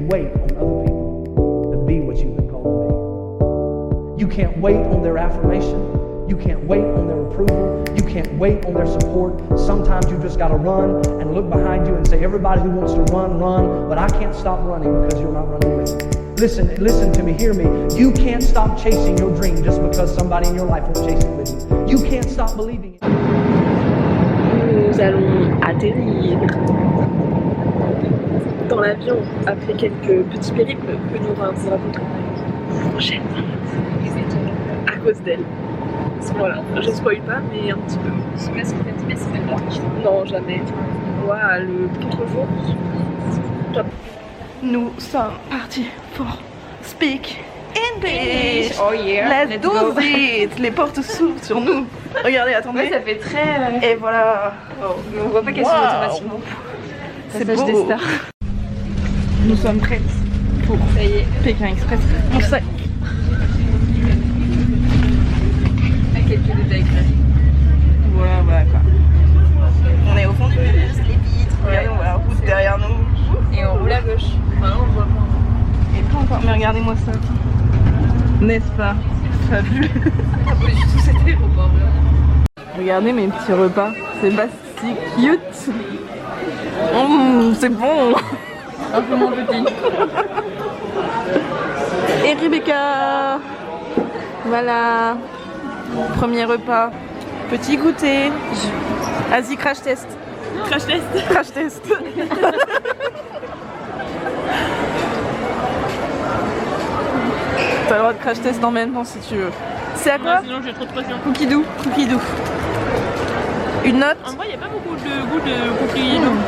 wait on other people to be what you've been called to be. You can't wait on their affirmation. You can't wait on their approval. You can't wait on their support. Sometimes you just got to run and look behind you and say, everybody who wants to run, run, but I can't stop running because you're not running with me. Listen to me, hear me. You can't stop chasing your dream just because somebody in your life won't chase it with you. You can't stop believing it. Nous allons atterrir dans l'avion après quelques petits périples que nous vous raconterons la prochaine à cause d'elle. Voilà, je spoil pas, mais un petit peu. Je sais pas ce que t'as dit, mais c'est pas grave. Non, jamais. Voilà, le contre-jour. Top. Nous sommes partis pour Speak English. Oh yeah. Let's do it. Les portes s'ouvrent sur nous. Regardez, attendez. Ouais, ça fait très... Et voilà. Oh, mais on voit pas qu'elles sont automatiquement. C'est Passage beau. des stars. Nous sommes prêts pour Ça y est. Pékin Express. On sait. Quelques détails. Voilà, voilà quoi. On est au fond du bus, les vitres. Regardez, on voit la route derrière nous. Et on roule à gauche. Enfin, non, on voit pas. Et pas encore, mais regardez-moi ça. N'est-ce pas fabuleux? Ah, pas du tout cet aéroport. Regardez mes petits repas. C'est pas si cute. C'est bon. Un peu moins petit. Et Rebecca. Voilà. Premier repas. Petit goûter. Vas-y, crash test. Crash test. Crash test. T'as le droit de crash test en même temps si tu veux. C'est à quoi? Sinon j'ai trop de pression. Cookie doux. Cookie doux. Une note? En vrai, il n'y a pas beaucoup de goût de cookies doux.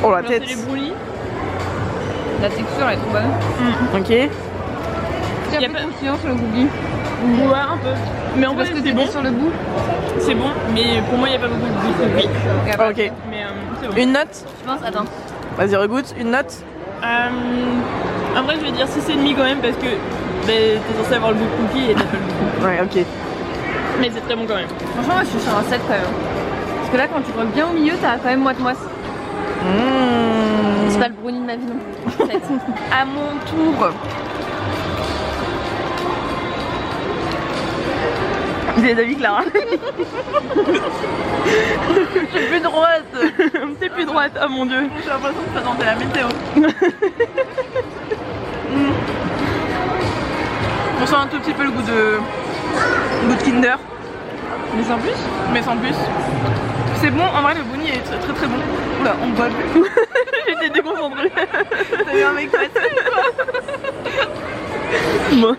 Oh la Alors, tête. c'est les brownies. La texture elle est trop bonne. Ok. Il y a pas de croustillant sur le cookie. Ouais, un peu. Mais en vrai, c'est bon. Sur le goût. C'est bon, mais pour moi, il n'y a pas beaucoup de goût de cookie. Ok. Mais c'est bon. Une note? Je pense, attends. Vas-y, regoute. Une note? En vrai, je vais dire 6,5 quand même parce que t'es censé avoir le goût de cookie et t'as pas le goût. Ouais, ok. Mais c'est très bon quand même. Franchement, moi je suis sur un 7 quand même. Parce que là, quand tu vois bien au milieu, t'as quand même moite-moite. C'est pas le brownie de ma vie non. 7. À mon tour. J'ai David Clara. Je suis plus droite. T'es plus droite, oh mon dieu. J'ai l'impression de présenter la météo. On sent un tout petit peu le goût de Kinder. Mais sans plus. Mais sans plus. C'est bon, en vrai le brownie est très très très bon. Oula, on voit plus. J'étais déconcentrée. T'as eu un mec facile quoi. Moi.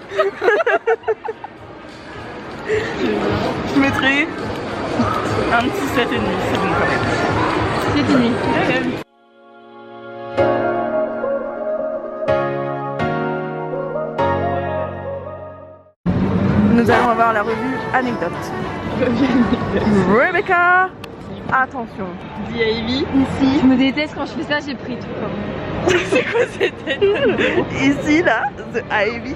Je mettrais un petit 7,5, c'est bon quand même. 7,5. Nous allons avoir la revue anecdote. Rebecca, attention. Dis à Ivy. Ici. Je me déteste quand je fais ça, j'ai pris tout comme. C'est quoi cette tête? Ici là, The Ivy.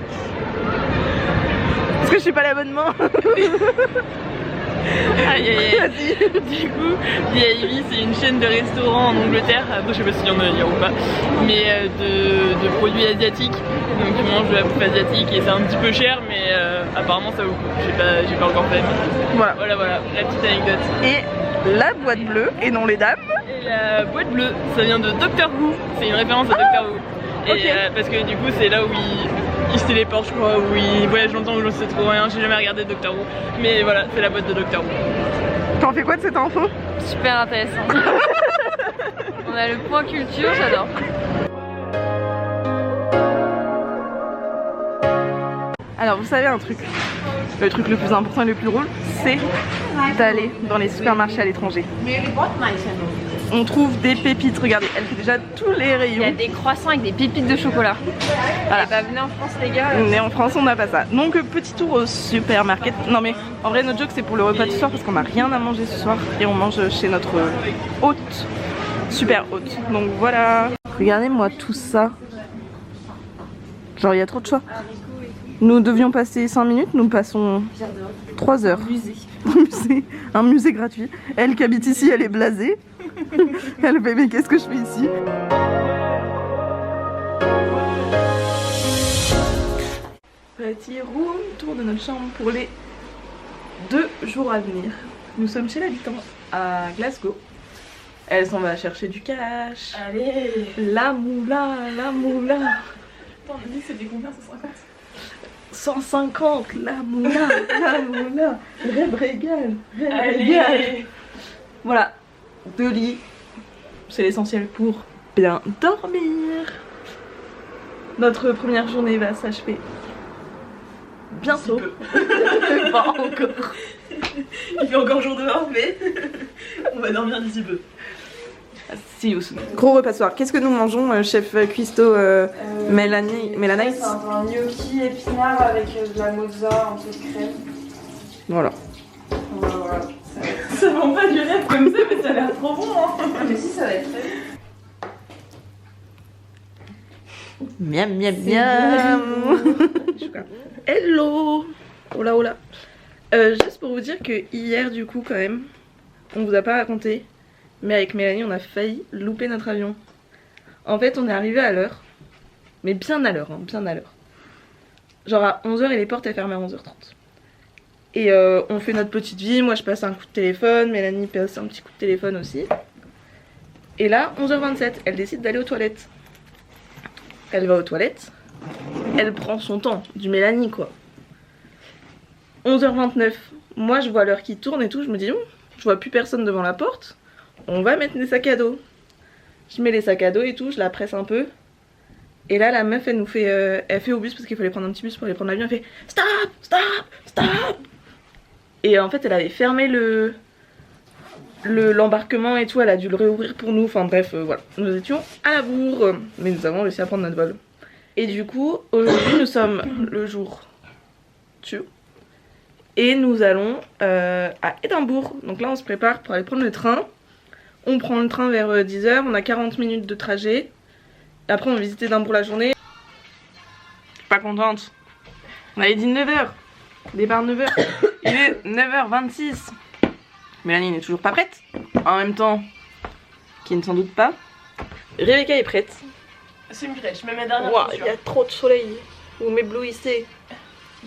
Est-ce que je suis pas l'abonnement? Aïe aïe aïe. Du coup, The Ivy c'est une chaîne de restaurants en Angleterre, après je sais pas s'il y en a ailleurs ou pas, mais de produits asiatiques. Donc tu manges de la bouffe asiatique et c'est un petit peu cher, mais apparemment ça vaut le coup. J'ai pas encore fait. Mais... Voilà, la petite anecdote. Et la boîte bleue, et non les dames. Et la boîte bleue, ça vient de Doctor Who, c'est une référence à Doctor Who. Et okay. Parce que du coup c'est là où il se téléporte je crois, où il voyage longtemps, où je sais trop rien, j'ai jamais regardé Doctor Who. Mais voilà, c'est la boîte de Doctor Who. T'en fais quoi de cette info? Super intéressant. On a le point culture, j'adore. Alors vous savez un truc, le truc le plus important et le plus drôle, c'est d'aller dans les supermarchés à l'étranger. On trouve des pépites, regardez, elle fait déjà tous les rayons. Il y a des croissants avec des pépites de chocolat. Voilà. Et bah venez en France les gars. Mais en France on n'a pas ça. Donc petit tour au supermarché. Non mais en vrai notre joke c'est pour le repas du soir parce qu'on n'a rien à manger ce soir et on mange chez notre hôte, super hôte. Donc voilà. Regardez-moi tout ça. Genre il y a trop de choix. Nous devions passer 5 minutes, nous passons 3 heures. Musée. Un musée gratuit. Elle qui habite ici, elle est blasée. Elle fait mais qu'est-ce que je fais ici? Petit room tour de notre chambre pour les 2 jours à venir. Nous sommes chez l'habitant à Glasgow. Elle s'en va chercher du cash. Allez. La moula, la moula. Attends, on a dit que c'était combien, 150? 150, la moula, la moula. Rêve régal, rêve Allez. régal. Voilà, 2 lits. C'est l'essentiel pour bien dormir. Notre première journée va s'achever bientôt. Pas encore. Il fait encore jour dehors, mais on va dormir d'ici peu. See you soon. Gros repas ce soir. Qu'est-ce que nous mangeons, chef cuistot Mélanie C'est un gnocchi épinard avec de la mozza, un peu de crème. Voilà. Voilà. Ça vend pas du rêve comme ça, mais ça a l'air trop bon. Hein. Mais si, ça va être très Miam miam miam. Hello. Hola hola. Juste pour vous dire que hier du coup quand même, on vous a pas raconté, mais avec Mélanie on a failli louper notre avion. En fait on est arrivé à l'heure, mais bien à l'heure, hein, bien à l'heure. Genre à 11h et les portes elles ferment à 11h30. Et on fait notre petite vie, moi je passe un coup de téléphone, Mélanie passe un petit coup de téléphone aussi. Et là 11h27, elle décide d'aller aux toilettes. Elle va aux toilettes, elle prend son temps, du Mélanie quoi. 11h29, moi je vois l'heure qui tourne et tout, je me dis je vois plus personne devant la porte, on va mettre les sacs à dos. Je mets les sacs à dos et tout, je la presse un peu. Et là la meuf elle nous fait, elle fait au bus parce qu'il fallait prendre un petit bus pour aller prendre l'avion, elle fait stop, stop, stop. Et en fait elle avait fermé l'embarquement et tout, elle a dû le réouvrir pour nous, enfin bref voilà, nous étions à la bourre, mais nous avons réussi à prendre notre vol. Et du coup aujourd'hui nous sommes le jour 2 et nous allons à Édimbourg, donc là on se prépare pour aller prendre le train. On prend le train vers 10h, on a 40 minutes de trajet, après on va visiter Édimbourg la journée. Je suis pas contente, on avait dit 9h, départ 9h, il est 9h26. Mélanie n'est toujours pas prête. En même temps, qui ne s'en doute pas. Rebecca est prête. C'est une crèche, je mets ma dernière Waouh, il chaussure. y a trop de soleil. Vous m'éblouissez.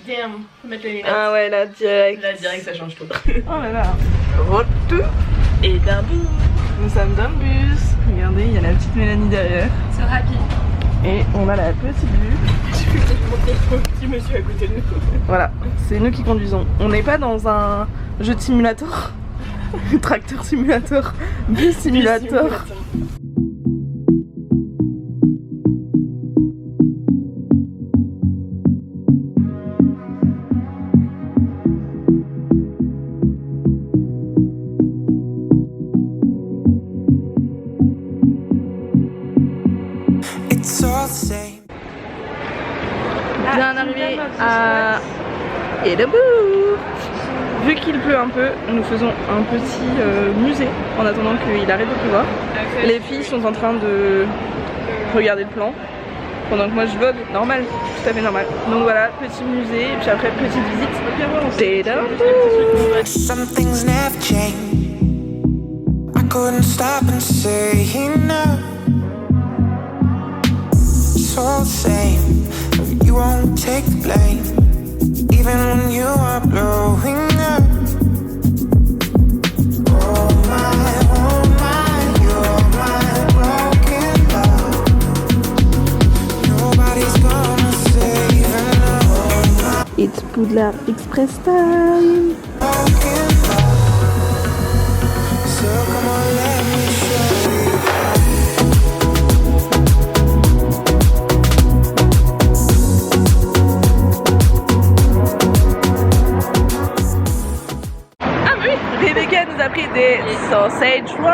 Damn, faut mettre les lunettes. Ah ouais, là, direct. Là, direct, ça change tout. Oh là là. Retour et d'Édimbourg. Nous sommes dans le bus. Regardez, il y a la petite Mélanie derrière. C'est rapide. Et on a la petite vue. J'ai vu mon petit monsieur à côté de nous. Voilà, c'est nous qui conduisons. On n'est pas dans un jeu de simulator. Tracteur simulator, bus simulator. Bien arrivé à Édimbourg. Vu qu'il pleut un peu, nous faisons un petit musée en attendant qu'il arrête de pleuvoir. Les filles sont en train de regarder le plan pendant que moi je vogue, normal, tout à fait normal. Donc voilà, petit musée et puis après petite visite d'Édimbourg. Some things never change. I couldn't stop and say enough. It's all the same. You won't take the blame, even when you are blowing up. Oh my, you're my broken love. Nobody's gonna save enough. It's Poudlard Express time. Broken love. So come on, let me show you. Rebecca nous a pris des sausage rolls.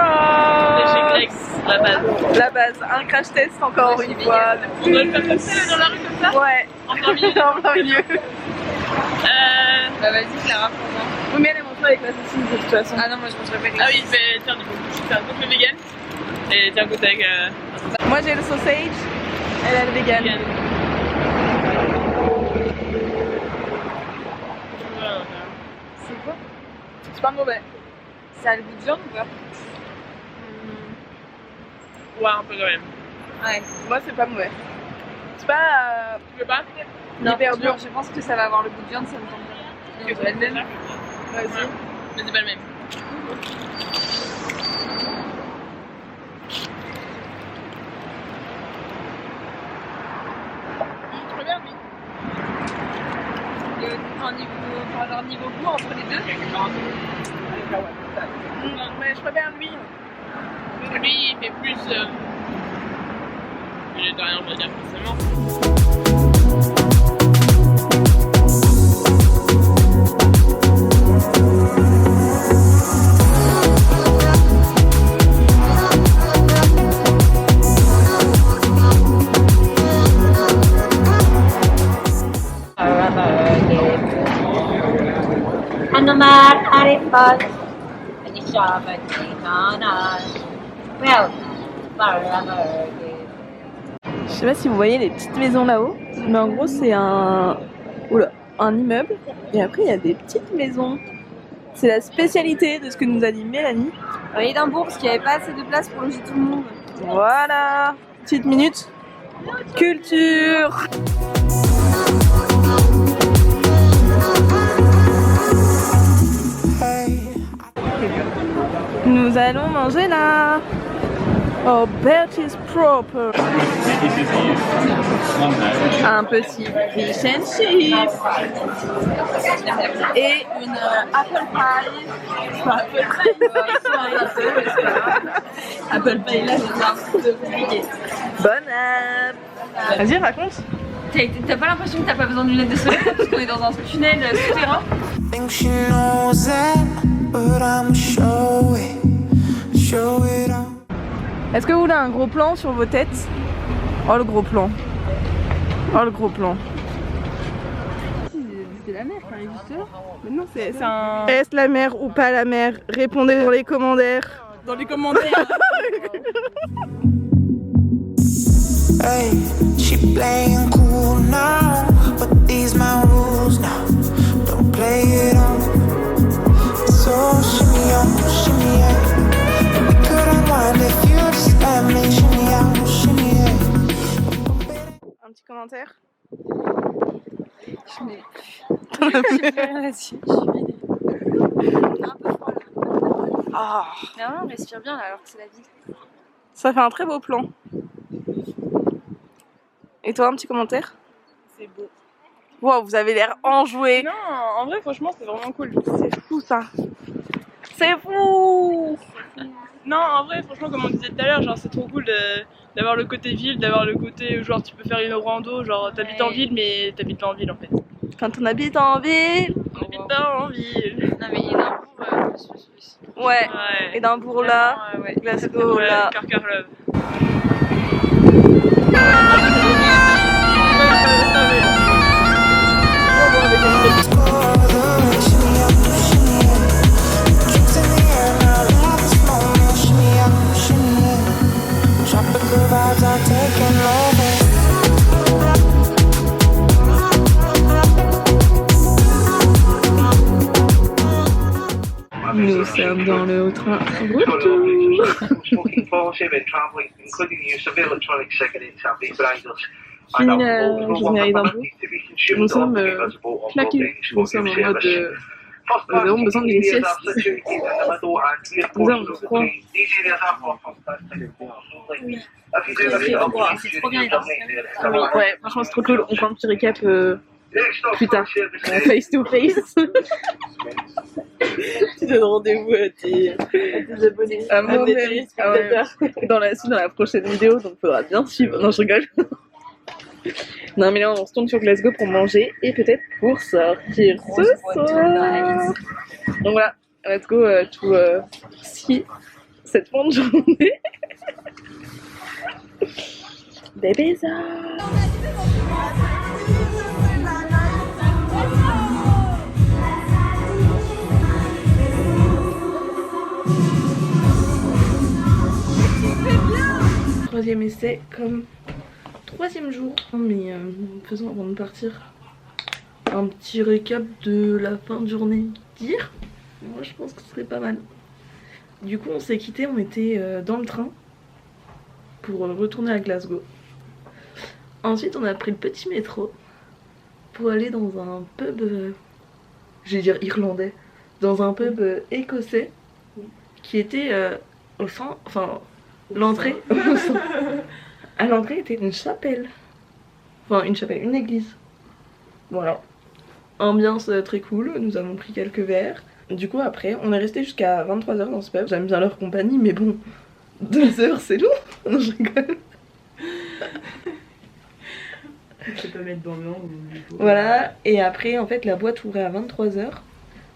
La base. La base, un crash test encore une fois. On doit le faire comme ça, là, dans la rue, comme ça. Ouais, En plein milieu. en plein milieu. Bah vas-y, Clara, prends-moi. Oui, mais elle mange pas avec la saucisse de toute façon. Ah non, moi je mangerai pas avec. Ah oui, mais tiens, du coup, je vais faire un goût vegan. Et tiens, goûte avec. Moi j'ai le sausage, elle a le vegan. Vegan. C'est quoi? C'est pas mauvais. Ça a le goût de viande ou pas? Ouais, un peu quand même. Ouais. Moi c'est pas mauvais. C'est pas... Tu veux pas? hyper dur. Je pense que ça va avoir le goût de viande, ça me tente bien. Que le même. Vas-y. Mais c'est pas le même. Très bien, oui. Un niveau goût entre les deux. Mais je préfère lui. Lui, il fait plus. Végétarien, on va dire forcément. Hanuman Haripal Anishamati Nana Well Je sais pas si vous voyez les petites maisons là-haut, mais en gros c'est un immeuble et après il y a des petites maisons. C'est la spécialité de ce que nous a dit Mélanie. À Édimbourg, parce qu'il n'y avait pas assez de place pour loger tout le monde. Voilà, petite minute culture. Nous allons manger là. Oh, Bertie's Proper. Un petit fish and chips. Et une apple pie. Apple pie là, c'est un peu compliqué. Bon app. Vas-y, raconte. T'as pas l'impression que t'as pas besoin d'une lunette de soleil parce qu'on est dans un tunnel souterrain? Think she knows that, but I'm show it out. Est-ce que vous voulez un gros plan sur vos têtes? Oh le gros plan. Oh le gros plan. C'est la mer qui arrive juste là. Mais non, c'est un. Est-ce la mer ou pas la mer? Répondez dans les commentaires. Dans les commentaires. Hey, she playing cool now, but these my rules now. Don't play it on. So shimmy on, shimmy yeah. We could unwind if you just let me shimmy out, shimmy yeah. Un petit commentaire? Je n'ai plus rien là-dessus. Je suis vidée. Un peu froid là. Ah, Mais vraiment, on respire bien là alors que c'est la vie. ça fait un très beau plan. Et toi, un petit commentaire? C'est beau. Wow, vous avez l'air enjoué. Non, en vrai, franchement, c'est vraiment cool. C'est fou ça. C'est fou. Non, en vrai, franchement, comme on disait tout à l'heure, genre c'est trop cool d'avoir le côté ville, d'avoir le côté genre tu peux faire une rando, genre t'habites en ville, mais t'habites pas en ville en fait. Quand on habite en ville. On habite pas en ville. Non mais Édimbourg, plus. Ouais. Ouais. Édimbourg là. Ouais. Glasgow là. Car love. Tropical vibes are taking over. Nous sommes dans le train. Retour. Smoking bullshit and travelling, including the use of electronic cigarettes, have been blinders. Fini la journée à Édimbourg. Nous sommes claqués. Nous sommes en mode. Nous avons besoin d'une sieste. Nous avons froid. C'est trop bien Édimbourg. Ouais, franchement c'est trop cool. On fait un petit récap plus tard, face to face. Tu donnes rendez-vous à tes abonnés, à tes téléspectateurs dans la prochaine vidéo, donc faudra bien suivre. Non, je rigole. Non mais là on se tourne sur Glasgow pour manger et peut-être pour sortir ce soir. Donc voilà, let's go to see cette fin de journée. Des bisous. Troisième essai comme troisième jour. Mais faisons avant de partir un petit récap de la fin de journée d'hier. Moi je pense que ce serait pas mal. Du coup on s'est quitté, on était dans le train pour retourner à Glasgow. Ensuite on a pris le petit métro pour aller dans un pub, je vais dire irlandais, dans un pub écossais qui était au centre, enfin l'entrée, à l'entrée était une chapelle, une église. Voilà, ambiance très cool, nous avons pris quelques verres. Du coup après on est resté jusqu'à 23h dans ce pub, j'aime bien leur compagnie mais bon, 2 heures c'est long. Non je rigole. Je peux pas mettre dans le nom. Voilà, et après en fait la boîte ouvrait à 23h. Donc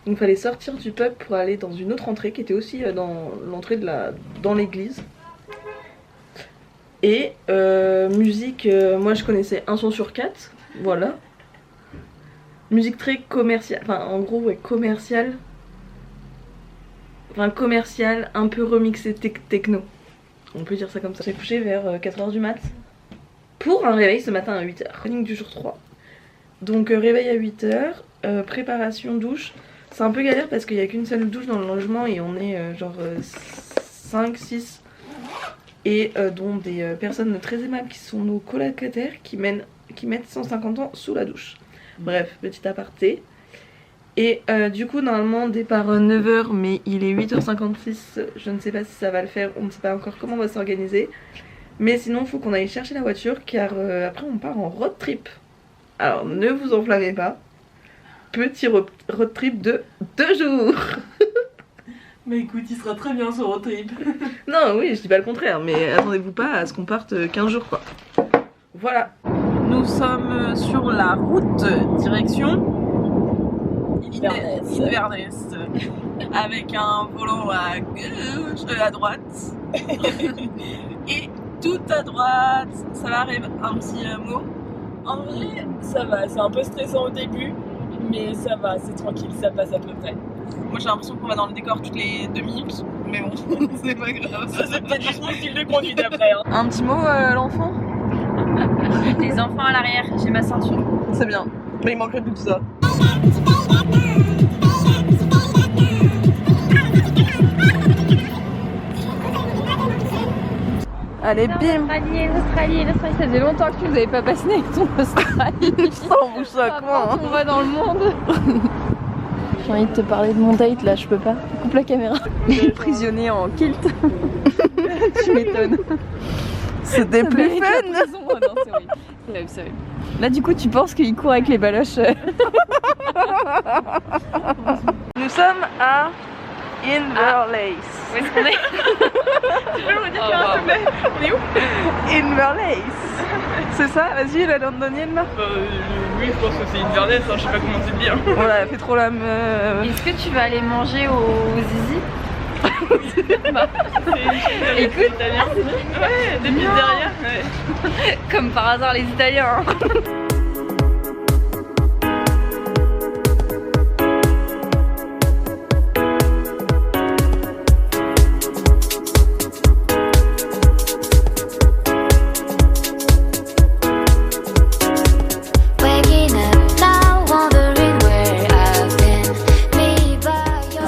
il fallait sortir du pub pour aller dans une autre entrée qui était aussi dans l'entrée dans l'église. Et musique, moi je connaissais un son sur 4, voilà. Musique très commerciale, enfin en gros ouais, commerciale. Enfin commercial, un peu remixé techno. On peut dire ça comme ça. J'ai couché vers 4h du mat. Pour un réveil ce matin à 8h. Running du jour 3. Donc réveil à 8h, préparation douche. C'est un peu galère parce qu'il n'y a qu'une seule douche dans le logement et on est genre 5, 6. Et dont des personnes très aimables qui sont nos colocataires qui mettent 150 ans sous la douche. Bref, petit aparté. Et du coup normalement départ 9h mais il est 8h56, je ne sais pas si ça va le faire, on ne sait pas encore comment on va s'organiser. Mais sinon il faut qu'on aille chercher la voiture car après on part en road trip. Alors ne vous enflammez pas, petit road trip de 2 jours. Mais écoute, il sera très bien ce road trip. Non oui je dis pas le contraire mais attendez-vous pas à ce qu'on parte 15 jours quoi. Voilà. Nous sommes sur la route direction Inverness, avec un volant à gauche, à droite et tout à droite. Ça m'arrive un petit mot. En vrai, ça va, c'est un peu stressant au début, mais ça va, c'est tranquille, ça passe à peu près. Moi j'ai l'impression qu'on va dans le décor toutes les 2 minutes, mais bon, c'est pas grave. Ça c'est peut-être juste mon style de conduite après. Hein. Un petit mot, l'enfant? Les enfants à l'arrière, j'ai ma ceinture. C'est bien, mais il manquerait plus que ça. Allez, bim! L'Australie, ça faisait longtemps que tu nous avais pas passé avec ton Australie. Ça on bouge ça comment hein. On va dans le monde. J'ai envie de te parler de mon date là, je peux pas. Coupe la caméra. Prisonnier en kilt. Tu m'étonnes. C'était plus fun! Non, c'est horrible. C'est horrible. Là du coup tu penses qu'il court avec les baloches. Nous sommes à Inverness. Où est-ce qu'on est? Tu peux me redire s'il te plaît? On est où? Inverness. C'est ça? Vas-y la londonienne là. Oui, je pense que c'est Inverness, hein, je sais pas comment tu le dire. Voilà, elle fait trop la meuf. Est-ce que tu vas aller manger au Zizi? Bah, écoute, Italien. Ouais, des pizzerias. Ouais. comme par hasard les Italiens. Hein.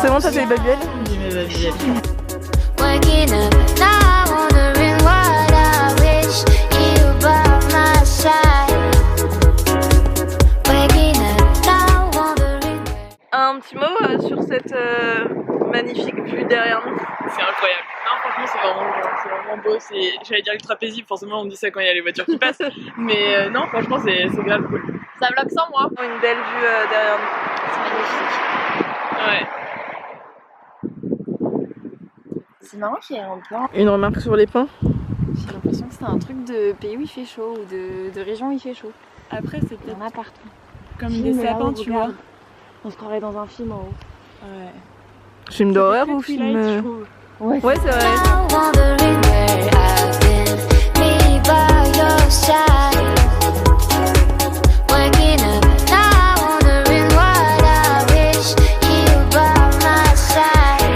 C'est bon, t'as fait les babioles? Waking up now, wondering what I wish you by my side. Waking up now, wondering. Un petit mot sur cette magnifique vue derrière nous. C'est incroyable. Non, franchement, c'est vraiment beau. J'allais dire ultra paisible, forcément, on dit ça quand il y a les voitures qui passent. Mais non, franchement, c'est grave cool. Ça vlog sans moi. Une belle vue derrière nous. C'est magnifique. Ouais. C'est marrant qu'il y ait un plan. Une remarque sur les pins? J'ai l'impression que c'est un truc de pays où il fait chaud ou de région où il fait chaud. Après, c'est Il y en a partout. comme Film, des là-haut, sapins, tu vois. regarde. On se croirait dans un film en haut. Ouais. Film d'horreur ou film... Ouais, Ouais, c'est vrai. Now, wondering where I've been, me by your side. Waking up now, wondering what I wish you by my side.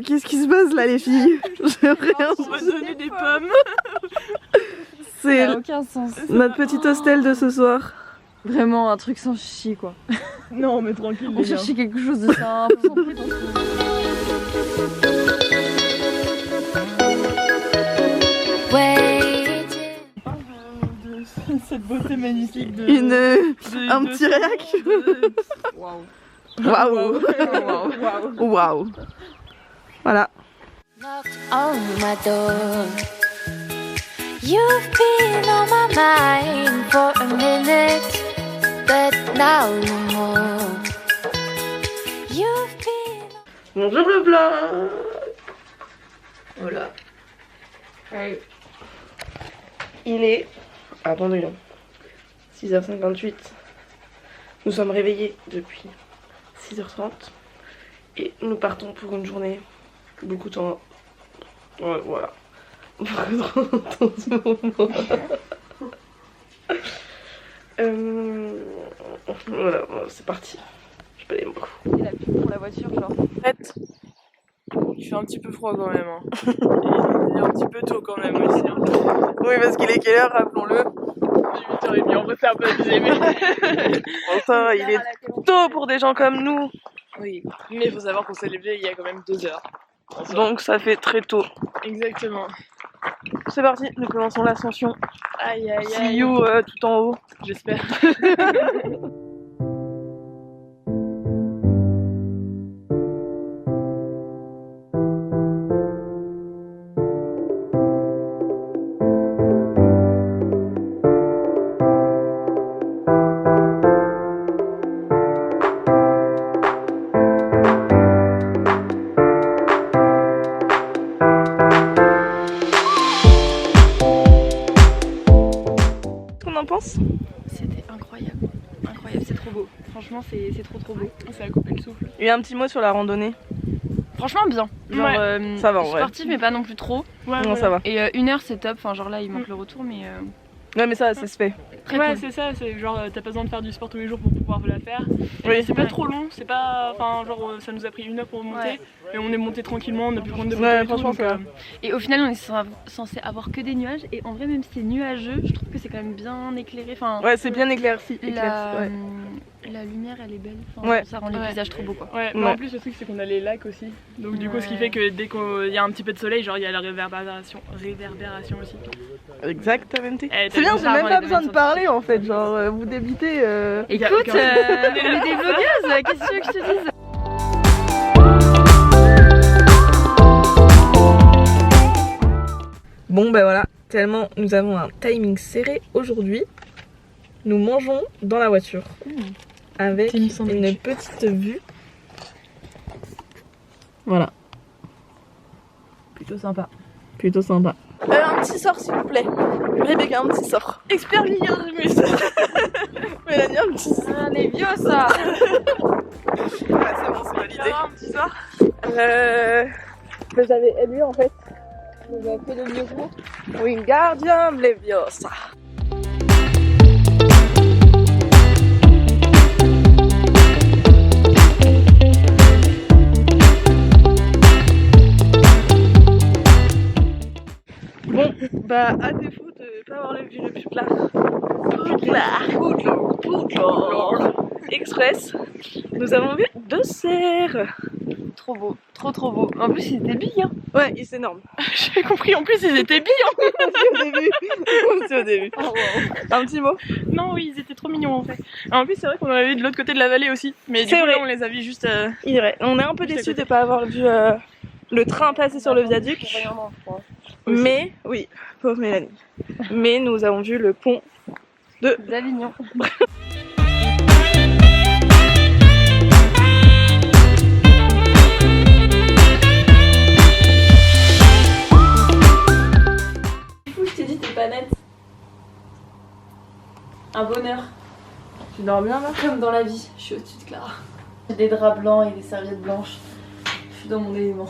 Qu'est-ce qui se passe là les filles? J'ai rien. On va donner des pommes. C'est ça n'a aucun sens. notre petit hostel de ce soir. Vraiment un truc sans chichi quoi. Non, mais tranquille. On cherchait quelque chose de simple, sans prétention. Waiting. cette beauté magnifique de... Un petit réac. Waouh. Waouh. Waouh. Voilà. Knocked on my door. You've been on my mind for a minute, but now no more. You've been. Bonjour le vlog. Voilà. Allez. Il est... Attendez, 6h58. Nous sommes réveillés depuis 6h30. Et nous partons pour une journée. Beaucoup de temps. Ouais, voilà. Beaucoup de temps en ce moment. Voilà, c'est parti. Je peux aller beaucoup. Et la pub pour la voiture, genre. Prête. Il fait un petit peu froid quand même. Hein. Il est un petit peu tôt quand même aussi. Hein. Oui, parce qu'il est quelle heure, rappelons-le? 8h30, on préfère pas abuser, mais... Bon, ça, il est tôt pour des gens comme nous. Oui, mais il faut savoir qu'on s'est levé il y a quand même 2 heures. Donc ça fait très tôt. Exactement. C'est parti, nous commençons l'ascension. Aïe aïe See aïe. you tout en haut. J'espère. C'était incroyable. Incroyable, c'est trop beau. Franchement, c'est trop beau. Ça a coupé le souffle. Et un petit mot sur la randonnée. Franchement, bien. Genre, Ouais. Ça va en vrai. sportif, mais pas non plus trop. Ouais, Non, ça va. Et 1 heure, c'est top. Enfin, genre là, il manque le retour, mais Ouais, mais ça se fait. très ouais, cool. c'est ça, c'est genre t'as pas besoin de faire du sport tous les jours pour pouvoir la faire. Oui, C'est pas trop long, c'est pas. Enfin, genre ça nous a pris 1 heure pour monter. Ouais. Et on est monté tranquillement, on a pu prendre de Ouais, photos et tout, franchement, donc, ça va. Et au final, on est censé avoir que des nuages. Et en vrai, même si c'est nuageux, je trouve que c'est quand même bien éclairé. Enfin, Ouais, c'est bien éclairci. la, Ouais. la lumière, elle est belle. Enfin, Ouais. ça rend les Ouais. paysages trop beaux, quoi. Ouais, mais Ouais. en plus le truc c'est qu'on a les lacs aussi. Donc du coup ce qui Ouais. fait que dès qu'il y a un petit peu de soleil, genre il y a la réverbération aussi. Exactement. Eh, C'est bien, t'as j'ai ça même avant pas les besoin de domaines parler en fait. Genre, vous débitez. Y a Écoute, aucun- on est des vlogueuses, qu'est-ce que tu veux que je te dise? Bon, ben voilà. Tellement nous avons un timing serré aujourd'hui. Nous mangeons dans la voiture. Avec Team une sandwich. petite vue. Voilà. Plutôt sympa. Plutôt sympa. Un petit sort s'il vous plaît. Rebecca, un petit sort. Expert ligneur du mus. Mélanie, un petit sort. Ah, les vieux, ça. Ouais, c'est bon, c'est validé. Un petit sort. J'avais lui en fait. On va faire le mieux court. Wingardium Leviosa. Bon, bah à défaut de pas avoir vu le Poudlard Express, nous avons vu 2 cerfs. Trop beau, trop beau. En plus, ils étaient billes, hein. Ouais, c'est énorme. J'ai compris, en plus ils étaient billes. Au début. Au début. Un petit mot. Non oui ils étaient trop mignons en fait. En plus c'est vrai qu'on en avait vu de l'autre côté de la vallée aussi. Mais du C'est coup vrai. là on les a vus juste... Il est vrai. On est un peu Juste à déçus de côté. pas avoir vu le train passer sur le viaduc. Mais, oui, pauvre Mélanie. Mais nous avons vu le pont D'Avignon. Du coup, je t'ai dit, t'es pas nette. Un bonheur. Tu dors bien là? Comme dans la vie, je suis au-dessus de Clara. J'ai des draps blancs et des serviettes blanches. Je suis dans mon élément.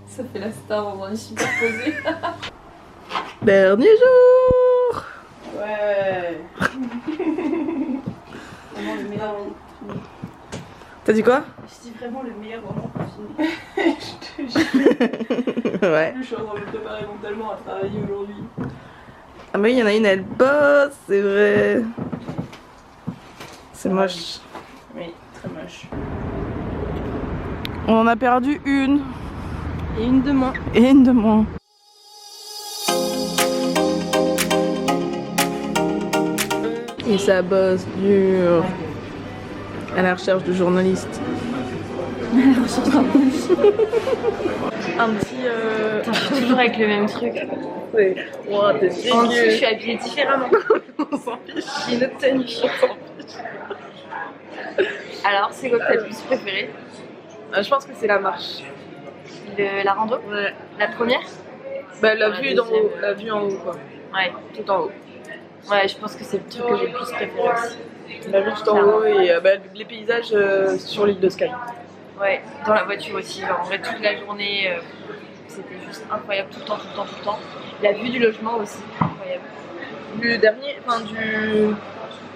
Ça fait la star, on est super posé. Dernier jour. Ouais. Vraiment le meilleur moment. T'as dit quoi? Je dis vraiment le meilleur moment pour finir. Ouais. Je suis en train de me préparer mentalement à travailler aujourd'hui. Ah bah oui, il y en a une, elle bosse, c'est vrai. C'est moche. Oui, très moche. On en a perdu une. Et une de moins. Et une de moins. Et ça bosse dur. À la recherche de journalistes. Un petit. Je suis toujours avec le même truc. Ouais. Wow, t'es En dessous, je dégueu. suis habillée différemment. On s'en fiche. J'ai une autre tenue. Alors, c'est quoi que t'as le plus préféré? Je pense que c'est la marche. La rando? Ouais. La première? Bah, la La vue d'en deuxième. haut. La vue en haut, quoi. Ouais. Tout en haut. Ouais, je pense que c'est le truc que j'ai le plus préféré aussi. La vue tout en haut et bah, les paysages sur l'île de Skye. Ouais, dans la voiture aussi. Genre, en vrai, toute la journée, c'était juste incroyable, tout le temps, tout le temps, tout le temps. La vue du logement aussi, incroyable. Du dernier, enfin du. Oui,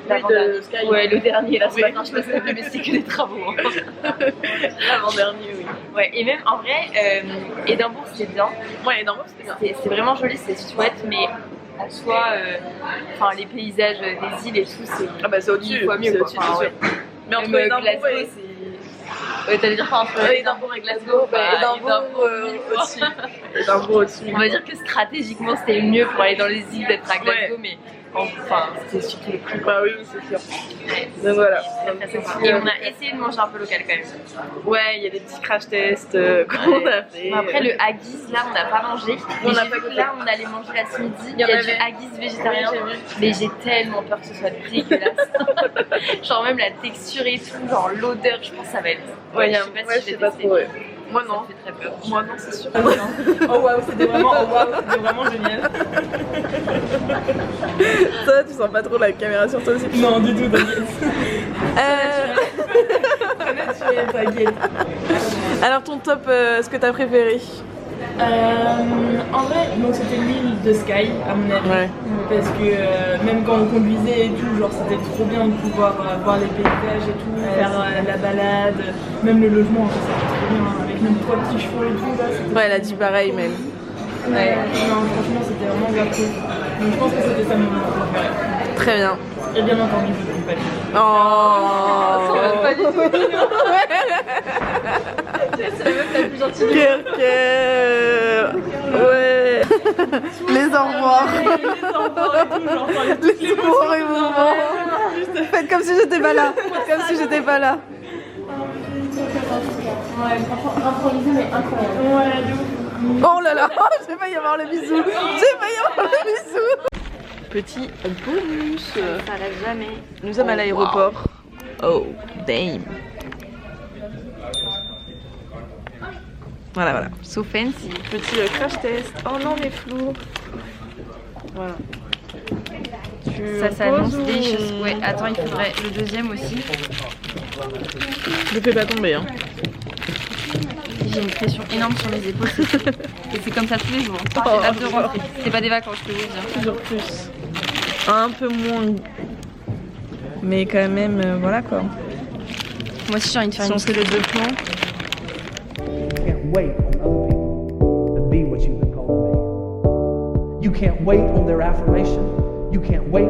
L'avant-dernier. de Skye. Ouais, le dernier, là, ce Oui. matin, je passais mais c'est que des travaux. Hein. L'avant-dernier, oui. Ouais, et même en vrai, Édimbourg, c'était bien. Ouais, non, c'était bien. C'est vraiment joli, c'est chouette, mais en soi, enfin, les paysages des îles et tout, c'est Ah bah c'est au-dessus, mille fois mieux. c'est Quoi. au-dessus, Enfin, c'est ouais. sûr. Mais entre Même, Édimbourg Glasgow, et... c'est. Ouais, t'allais dire quoi entre Édimbourg et Glasgow? Bah, Édimbourg mille fois. au-dessus. Édimbourg au-dessus. On va dire que stratégiquement c'était mieux pour aller dans les îles d'être à Glasgow, mais enfin c'était surtout le prix. Bah oui, c'est sûr. Donc voilà. Donc, Très sympa. Et on a essayé de manger un peu local quand même. Ouais, il y a des petits crash tests qu'on a fait. Bon, après le haggis là on n'a pas mangé. On Mais n'a j'ai pas vu que goûté. là on allait manger là ce midi. Il y a avait. du haggis végétarien. Oui, j'ai vu. Mais j'ai tellement peur que ce soit dégueulasse. Genre même la texture et tout, genre l'odeur, je pense que ça va être. Ouais, je sais pas si je vais tester. trop. Ouais. Moi Ça non. me fait très peur. Moi non, c'est sûr. Oh waouh, c'était vraiment génial. Toi, tu sens pas trop la caméra sur toi aussi? Non, du tout, t'inquiète. T'inquiète. Alors ton top, ce que t'as préféré? En vrai, donc c'était l'île de Skye, à mon avis. Ouais. Parce que même quand on conduisait et tout, genre c'était trop bien de pouvoir voir les paysages et tout, faire la balade, même le logement, en fait, c'était trop bien, avec même 3 petits chevaux et tout. Là, c'était Ouais, elle a dit pareil, même. Ouais, non, franchement, c'était vraiment bien cool. Donc je pense que c'était ça mon moment préféré. Très bien. Et bien entendu, je ne pas dit. Oh. Pas du tout mignon. C'est la meuf la plus gentille du monde. Cœur. Ouais. Les au revoir. Les au revoir. Faites comme si j'étais pas là. Faites comme si j'étais pas là. Ouais, franchement, improvisé mais incroyable. Ouais, de ouf. Oh là là, j'ai failli avoir le bisou. J'ai failli avoir le bisou. Petit bonus. Ça s'arrête jamais. Nous sommes à l'aéroport. Oh, damn. Voilà, voilà. So fancy. Petit crash test. Oh non, mais flou. Voilà. Ça s'annonce délicieux. Ouais, attends, il faudrait le deuxième aussi. Je fais pas tomber, hein. J'ai une pression énorme sur mes épaules. Et c'est comme ça tous les jours. J'ai hâte de rentrer. C'est pas des vacances, je te le dis. Toujours plus. Un peu moins. Mais quand même, voilà quoi. Moi aussi j'ai envie de faire Si une on fait les deux plans. can't wait on other people to be what you've been called to be. You can't wait on their affirmation. You can't wait